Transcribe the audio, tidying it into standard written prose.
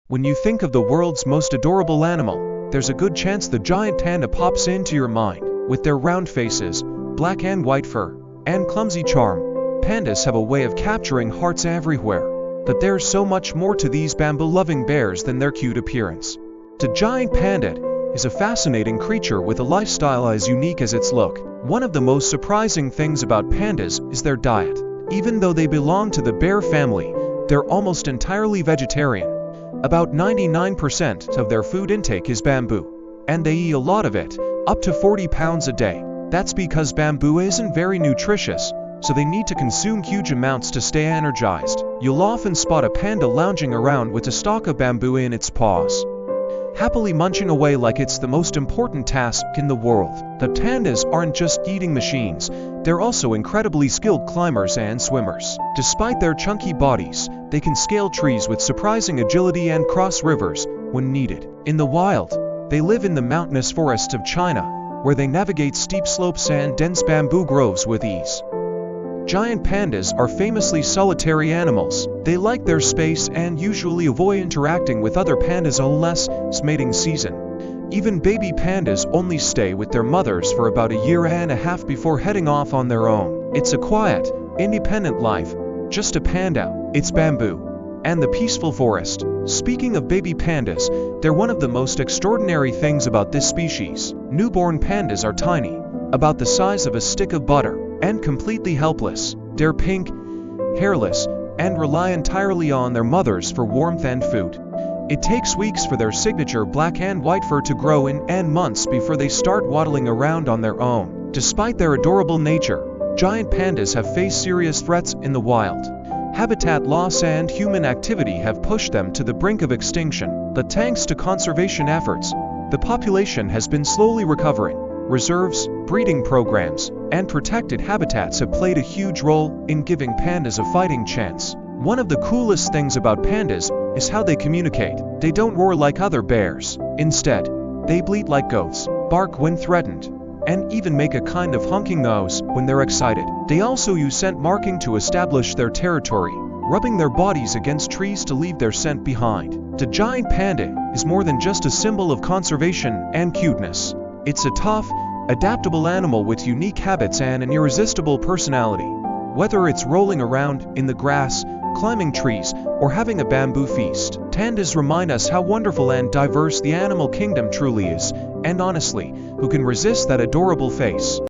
When you think of the world's most adorable animal, there's a good chance the giant panda pops into your mind. With their round faces, black and white fur, and clumsy charm, pandas have a way of capturing hearts everywhere. But there's so much more to these bamboo-loving bears than their cute appearance. The giant panda is a fascinating creature with a lifestyle as unique as its look. One of the most surprising things about pandas is their diet. Even though they belong to the bear family, they're almost entirely vegetarian. About 99% of their food intake is bamboo, and they eat a lot of it, up to 40 pounds a day. That's because bamboo isn't very nutritious, so they need to consume huge amounts to stay energized. You'll often spot a panda lounging around with a stalk of bamboo in its paws, happily munching away like it's the most important task in the world. The pandas aren't just eating machines, they're also incredibly skilled climbers and swimmers. Despite their chunky bodies, they can scale trees with surprising agility and cross rivers when needed. In the wild, they live in the mountainous forests of China, where they navigate steep slopes and dense bamboo groves with ease. Giant pandas are famously solitary animals. They like their space and usually avoid interacting with other pandas unless it's mating season. Even baby pandas only stay with their mothers for about a year and a half before heading off on their own. It's a quiet, independent life, just a panda, its bamboo, and the peaceful forest. Speaking of baby pandas, they're one of the most extraordinary things about this species. Newborn pandas are tiny, about the size of a stick of butter, and completely helpless. They're pink, hairless, and rely entirely on their mothers for warmth and food. It takes weeks for their signature black and white fur to grow in and months before they start waddling around on their own. Despite their adorable nature, giant pandas have faced serious threats in the wild. Habitat loss and human activity have pushed them to the brink of extinction. But thanks to conservation efforts, the population has been slowly recovering. Reserves, breeding programs, and protected habitats have played a huge role in giving pandas a fighting chance. One of the coolest things about pandas is how they communicate. They don't roar like other bears. Instead, they bleat like goats, bark when threatened, and even make a kind of honking nose when they're excited. They also use scent marking to establish their territory, rubbing their bodies against trees to leave their scent behind. The giant panda is more than just a symbol of conservation and cuteness. It's a tough, adaptable animal with unique habits and an irresistible personality. Whether it's rolling around in the grass, climbing trees, or having a bamboo feast, pandas remind us how wonderful and diverse the animal kingdom truly is, and honestly, who can resist that adorable face?